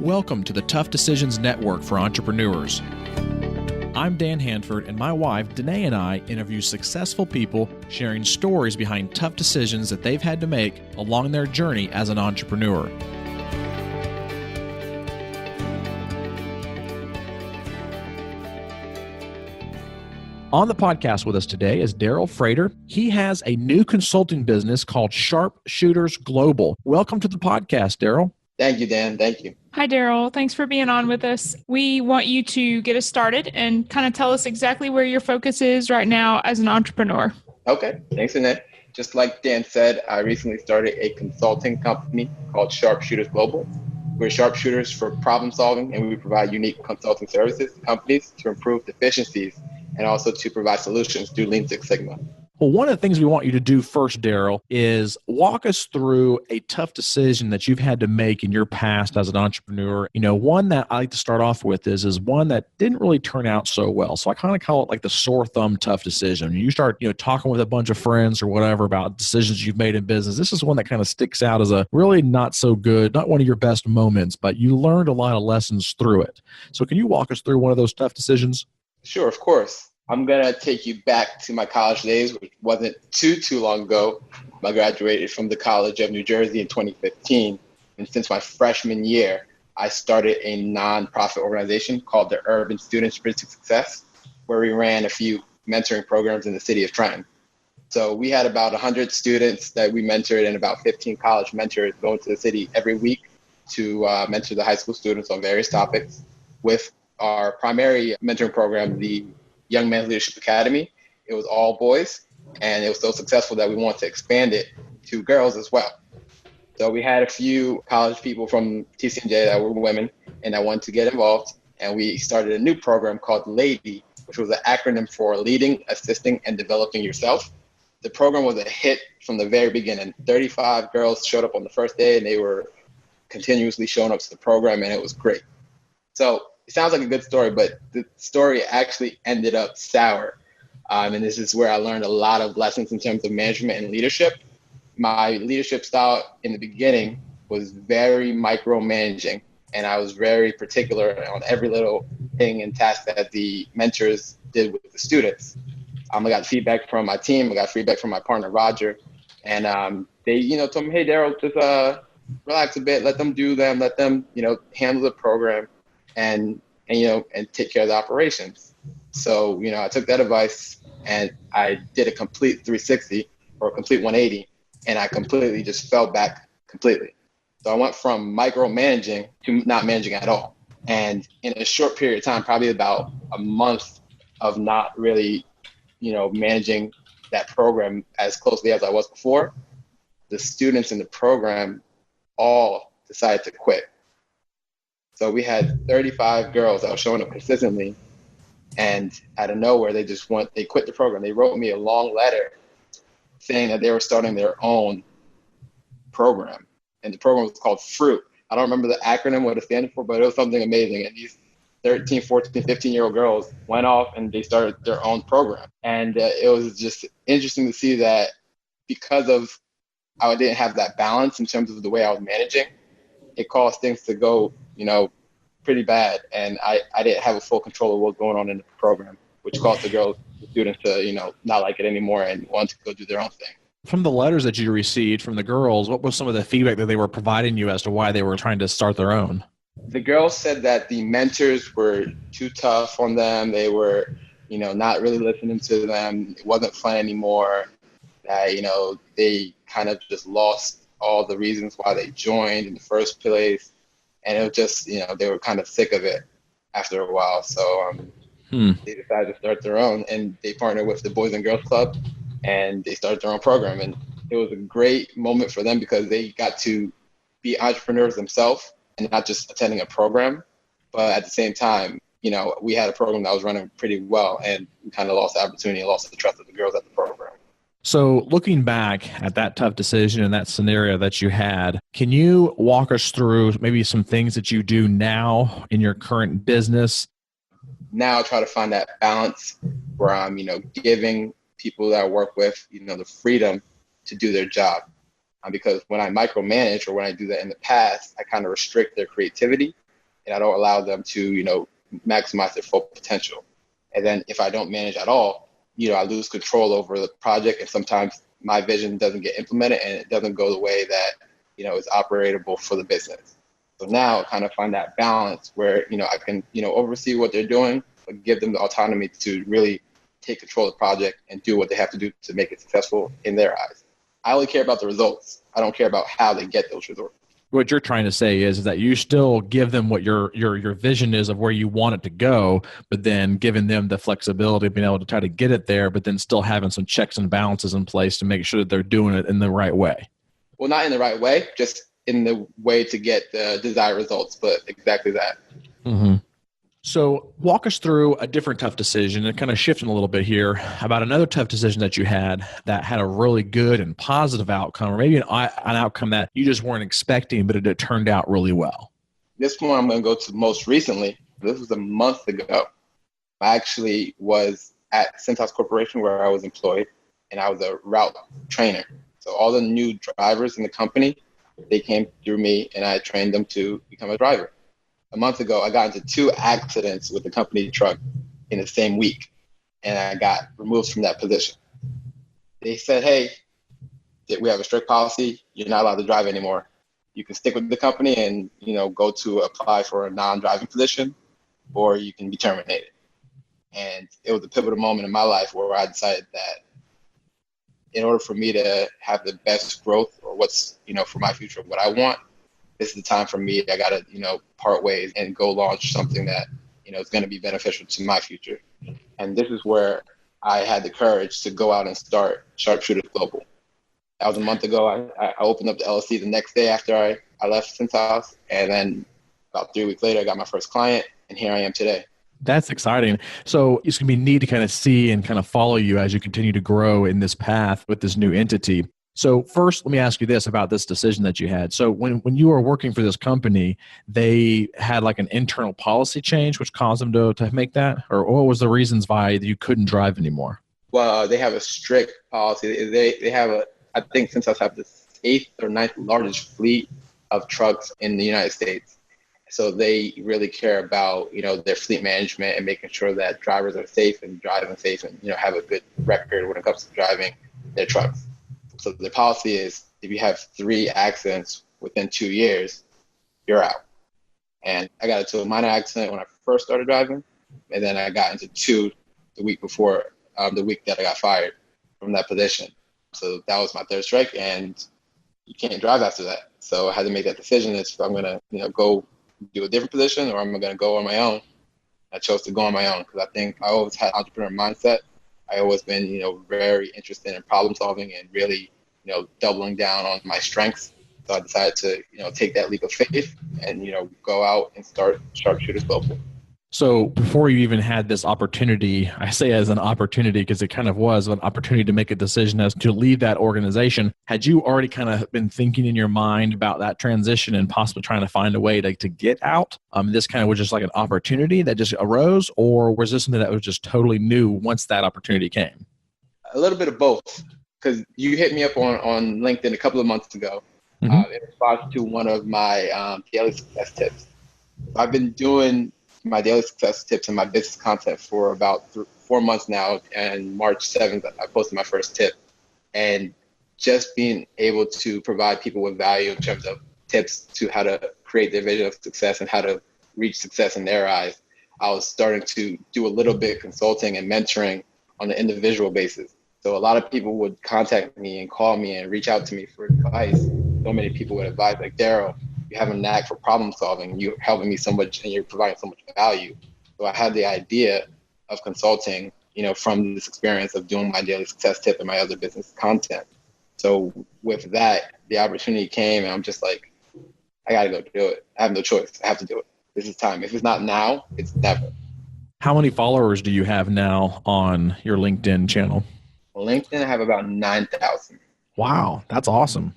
Welcome to the Tough Decisions Network for Entrepreneurs. I'm Dan Hanford, and my wife, Danae, and I interview successful people sharing stories behind tough decisions that they've had to make along their journey as an entrepreneur. On the podcast with us today is Darrel Frater. He has a new consulting business called Sharpshooters Global. Welcome to the podcast, Darrel. Thank you, Dan. Thank you. Hi, Darrel. Thanks for being on with us. We want you to get us started and kind of tell us exactly where your focus is right now as an entrepreneur. Okay. Thanks, Annette. Just like Dan said, I recently started a consulting company called Sharpshooters Global. We're sharpshooters for problem solving, and we provide unique consulting services to companies to improve efficiencies and also to provide solutions through Lean Six Sigma. Well, one of the things we want you to do first, Darrel, is walk us through a tough decision that you've had to make in your past as an entrepreneur. You know, one that I like to start off with is one that didn't really turn out so well. So I kind of call it like the sore thumb tough decision. You start, talking with a bunch of friends or whatever about decisions you've made in business. This is one that kind of sticks out as a really not so good, not one of your best moments, but you learned a lot of lessons through it. So can you walk us through one of those tough decisions? Sure, of course. I'm going to take you back to my college days, which wasn't too long ago. I graduated from the College of New Jersey in 2015. And since my freshman year, I started a nonprofit organization called the Urban Students Bridge to Success, where we ran a few mentoring programs in the city of Trenton. So we had about 100 students that we mentored and about 15 college mentors going to the city every week to mentor the high school students on various topics. With our primary mentoring program, the Young Men's Leadership Academy, it was all boys, and it was so successful that we wanted to expand it to girls as well. So we had a few college people from TCNJ that were women and that wanted to get involved, and we started a new program called LADY, which was an acronym for Leading, Assisting, and Developing Yourself. The program was a hit from the very beginning. 35 girls showed up on the first day, and they were continuously showing up to the program, and it was great. So it sounds like a good story, but the story actually ended up sour. And this is where I learned a lot of lessons in terms of management and leadership. My leadership style in the beginning was very micromanaging, and I was very particular on every little thing and task that the mentors did with the students. I got feedback from my team. I got feedback from my partner, Roger. And they, told me, hey, Darrel, just relax a bit. Let them do them. Let them, handle the program. And take care of the operations. So, I took that advice and I did a complete 360 or a complete 180, and I completely just fell back completely. So I went from micromanaging to not managing at all. And in a short period of time, probably about a month of not really, managing that program as closely as I was before, the students in the program all decided to quit. So we had 35 girls that were showing up consistently, and out of nowhere, they quit the program. They wrote me a long letter saying that they were starting their own program, and the program was called Fruit. I don't remember the acronym, what it stands for, but it was something amazing. And these 13, 14, 15-year-old girls went off and they started their own program. And it was just interesting to see that because of how I didn't have that balance in terms of the way I was managing, it caused things to go pretty bad, and I didn't have a full control of what was going on in the program, which caused the students to, not like it anymore and want to go do their own thing. From the letters that you received from the girls, what was some of the feedback that they were providing you as to why they were trying to start their own? The girls said that the mentors were too tough on them. They were, not really listening to them. It wasn't fun anymore. That, they kind of just lost all the reasons why they joined in the first place. And it was just, they were kind of sick of it after a while. So they decided to start their own, and they partnered with the Boys and Girls Club, and they started their own program. And it was a great moment for them because they got to be entrepreneurs themselves and not just attending a program. But at the same time, we had a program that was running pretty well, and we kind of lost the opportunity and lost the trust of the girls at the program. So looking back at that tough decision and that scenario that you had, can you walk us through maybe some things that you do now in your current business? Now I try to find that balance where I'm, giving people that I work with, the freedom to do their job. Because when I micromanage or when I do that in the past, I kind of restrict their creativity and I don't allow them to, maximize their full potential. And then if I don't manage at all, I lose control over the project, and sometimes my vision doesn't get implemented and it doesn't go the way that, is operatable for the business. So now I kind of find that balance where, I can, oversee what they're doing, but give them the autonomy to really take control of the project and do what they have to do to make it successful in their eyes. I only care about the results. I don't care about how they get those results. What you're trying to say is that you still give them what your vision is of where you want it to go, but then giving them the flexibility of being able to try to get it there, but then still having some checks and balances in place to make sure that they're doing it in the right way. Well, not in the right way, just in the way to get the desired results, but exactly that. Mm-hmm. So walk us through a different tough decision and kind of shifting a little bit here about another tough decision that you had that had a really good and positive outcome, or maybe an outcome that you just weren't expecting, but it turned out really well. This one I'm going to go to most recently. This was a month ago. I actually was at Cintas Corporation where I was employed, and I was a route trainer. So all the new drivers in the company, they came through me, and I trained them to become a driver. A month ago, I got into 2 accidents with the company truck in the same week, and I got removed from that position. They said, hey, we have a strict policy. You're not allowed to drive anymore. You can stick with the company and, go to apply for a non-driving position, or you can be terminated. And it was a pivotal moment in my life where I decided that in order for me to have the best growth, or what's, for my future, what I want, this is the time for me. I got to, part ways and go launch something that, is going to be beneficial to my future. And this is where I had the courage to go out and start Sharpshooters Global. That was a month ago. I opened up the LLC the next day after I left Cintas. And then about 3 weeks later, I got my first client, and here I am today. That's exciting. So it's going to be neat to kind of see and kind of follow you as you continue to grow in this path with this new entity. So first, let me ask you this about this decision that you had. So when you were working for this company, they had like an internal policy change, which caused them to make that? Or what was the reasons why you couldn't drive anymore? Well, they have a strict policy. They have I think Cintas have the 8th or 9th largest fleet of trucks in the United States. So they really care about, their fleet management and making sure that drivers are safe and driving safe and, have a good record when it comes to driving their trucks. So the policy is if you have 3 accidents within 2 years, you're out. And I got into a minor accident when I first started driving, and then I got into 2 the week before, the week that I got fired from that position. So that was my 3rd strike, and you can't drive after that. So I had to make that decision if I'm going to, go do a different position or I'm going to go on my own. I chose to go on my own because I think I always had entrepreneur mindset. I always been, very interested in problem solving and really, doubling down on my strengths. So I decided to, take that leap of faith and, go out and start Sharpshooters Global. So before you even had this opportunity, I say as an opportunity because it kind of was an opportunity to make a decision as to leave that organization, had you already kind of been thinking in your mind about that transition and possibly trying to find a way to get out? This kind of was just like an opportunity that just arose, or was this something that was just totally new once that opportunity came? A little bit of both, because you hit me up on LinkedIn a couple of months ago in response to one of my daily success tips. I've been doing my daily success tips and my business content for about 4 months now. And March 7th, I posted my first tip. And just being able to provide people with value in terms of tips to how to create their vision of success and how to reach success in their eyes, I was starting to do a little bit of consulting and mentoring on an individual basis. So a lot of people would contact me and call me and reach out to me for advice. So many people would advise, like, Darrel, you have a knack for problem solving. You're helping me so much and you're providing so much value. So I had the idea of consulting, from this experience of doing my daily success tip and my other business content. So with that, the opportunity came and I'm just like, I got to go do it. I have no choice. I have to do it. This is time. If it's not now, it's never. How many followers do you have now on your LinkedIn channel? LinkedIn, I have about 9,000. Wow, that's awesome.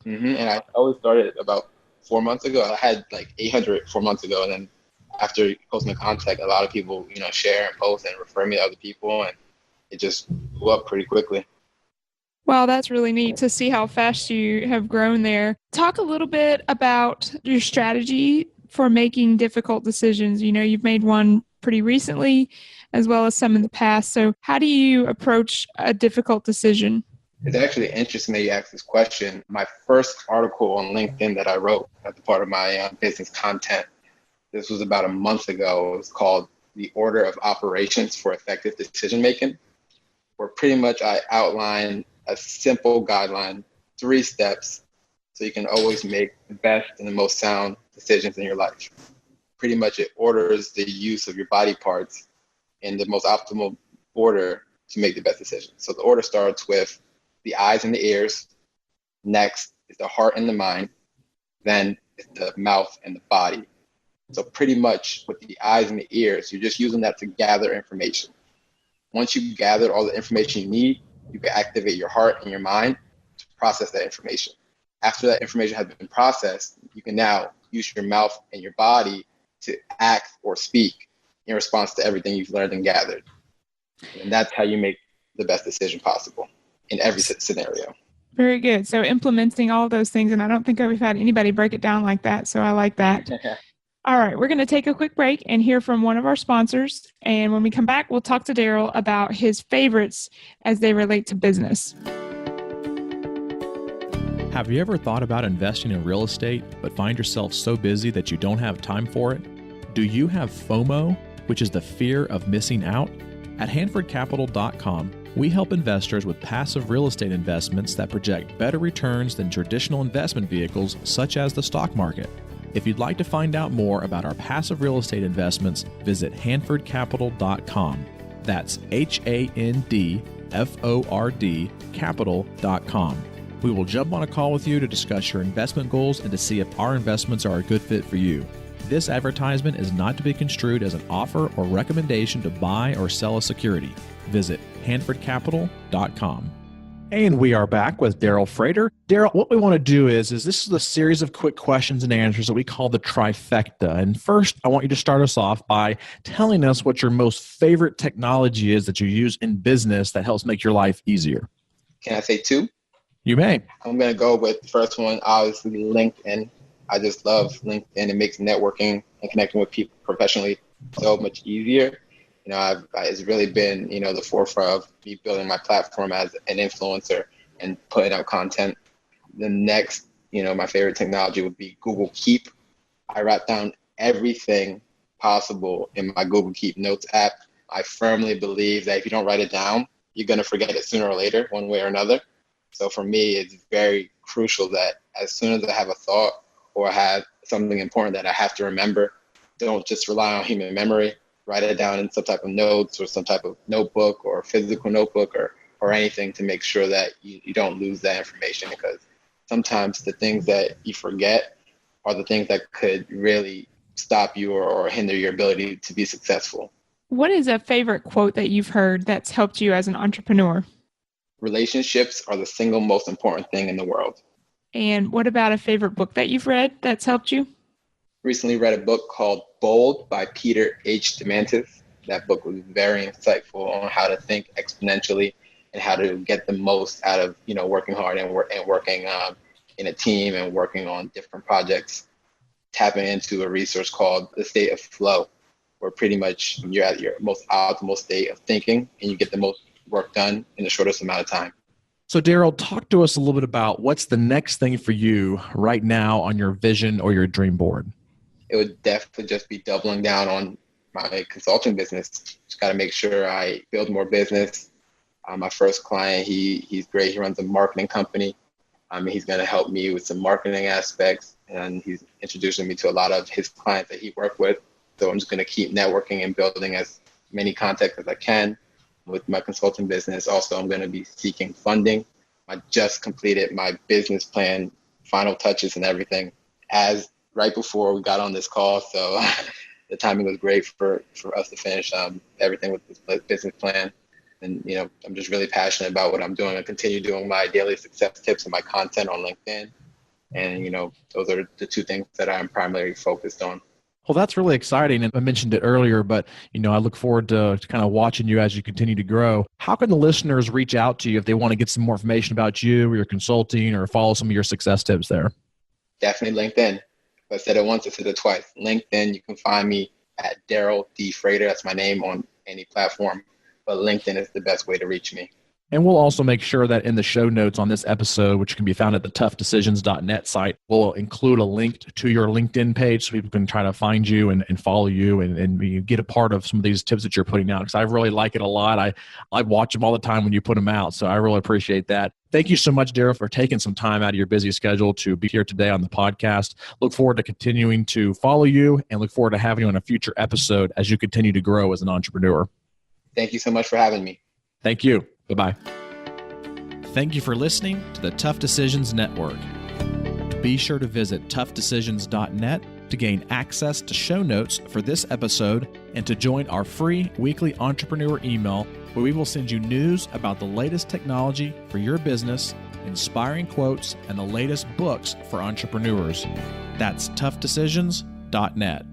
And I always started about 4 months ago. I had like 800 4 months ago. And then after posting the contact, a lot of people, share and post and refer me to other people. And it just blew up pretty quickly. Wow, that's really neat to see how fast you have grown there. Talk a little bit about your strategy for making difficult decisions? You know, you've made one pretty recently as well as some in the past. So how do you approach a difficult decision? It's actually interesting that you asked this question. My first article on LinkedIn that I wrote as a part of my business content, this was about a month ago. It was called The Order of Operations for Effective Decision Making, where pretty much I outline a simple guideline, 3 steps, so you can always make the best and the most sound decisions in your life. Pretty much it orders the use of your body parts in the most optimal order to make the best decisions. So the order starts with the eyes and the ears. Next is the heart and the mind. Then it's the mouth and the body. So pretty much with the eyes and the ears, you're just using that to gather information. Once you've gathered all the information you need, you can activate your heart and your mind to process that information. After that information has been processed, you can now use your mouth and your body to act or speak in response to everything you've learned and gathered. And that's how you make the best decision possible in every scenario. Very good. So implementing all those things, and I don't think we've had anybody break it down like that, so I like that. All right, we're going to take a quick break and hear from one of our sponsors. And when we come back, we'll talk to Darrel about his favorites as they relate to business. Have you ever thought about investing in real estate, but find yourself so busy that you don't have time for it? Do you have FOMO, which is the fear of missing out? At HanfordCapital.com, we help investors with passive real estate investments that project better returns than traditional investment vehicles such as the stock market. If you'd like to find out more about our passive real estate investments, visit HanfordCapital.com. That's HANDFORD capital.com. We will jump on a call with you to discuss your investment goals and to see if our investments are a good fit for you. This advertisement is not to be construed as an offer or recommendation to buy or sell a security. Visit HanfordCapital.com. And we are back with Darrel Frater. Darrel, what we want to do is this is a series of quick questions and answers that we call the trifecta. And first, I want you to start us off by telling us what your most favorite technology is that you use in business that helps make your life easier. Can I say 2? You may. I'm going to go with the first one, obviously LinkedIn. I just love LinkedIn. It makes networking and connecting with people professionally so much easier. You know, it's really been, the forefront of me building my platform as an influencer and putting out content. The next, my favorite technology would be Google Keep. I write down everything possible in my Google Keep Notes app. I firmly believe that if you don't write it down, you're going to forget it sooner or later, one way or another. So for me, it's very crucial that as soon as I have a thought or I have something important that I have to remember, don't just rely on human memory. Write it down in some type of notes or some type of notebook or physical notebook or anything to make sure that you don't lose that information, because sometimes the things that you forget are the things that could really stop you or hinder your ability to be successful. What is a favorite quote that you've heard that's helped you as an entrepreneur? Relationships are the single most important thing in the world. And what about a favorite book that you've read that's helped you? Recently read a book called Bold by Peter H. Diamandis. That book was very insightful on how to think exponentially and how to get the most out of, working hard and working in a team and working on different projects. Tapping into a resource called the state of flow, where pretty much you're at your most optimal state of thinking and you get the most work done in the shortest amount of time. So Darrel, talk to us a little bit about what's the next thing for you right now on your vision or your dream board. It would definitely just be doubling down on my consulting business. Just got to make sure I build more business. My first client, he's great. He runs a marketing company. He's going to help me with some marketing aspects, and he's introducing me to a lot of his clients that he worked with. So I'm just going to keep networking and building as many contacts as I can with my consulting business. Also, I'm going to be seeking funding. I just completed my business plan, final touches and everything right before we got on this call. So the timing was great for us to finish everything with this business plan. And, I'm just really passionate about what I'm doing. I continue doing my daily success tips and my content on LinkedIn. And, those are the 2 things that I'm primarily focused on. Well, that's really exciting. And I mentioned it earlier, but, I look forward to kind of watching you as you continue to grow. How can the listeners reach out to you if they want to get some more information about you or your consulting or follow some of your success tips there? Definitely LinkedIn. I said it once, I said it twice. LinkedIn, you can find me at Darrel D. Frater. That's my name on any platform. But LinkedIn is the best way to reach me. And we'll also make sure that in the show notes on this episode, which can be found at the toughdecisions.net site, we'll include a link to your LinkedIn page so people can try to find you and follow you and you get a part of some of these tips that you're putting out, because I really like it a lot. I watch them all the time when you put them out, so I really appreciate that. Thank you so much, Darrel, for taking some time out of your busy schedule to be here today on the podcast. Look forward to continuing to follow you and look forward to having you on a future episode as you continue to grow as an entrepreneur. Thank you so much for having me. Thank you. Bye-bye. Thank you for listening to the Tough Decisions Network. Be sure to visit toughdecisions.net to gain access to show notes for this episode and to join our free weekly entrepreneur email where we will send you news about the latest technology for your business, inspiring quotes, and the latest books for entrepreneurs. That's toughdecisions.net.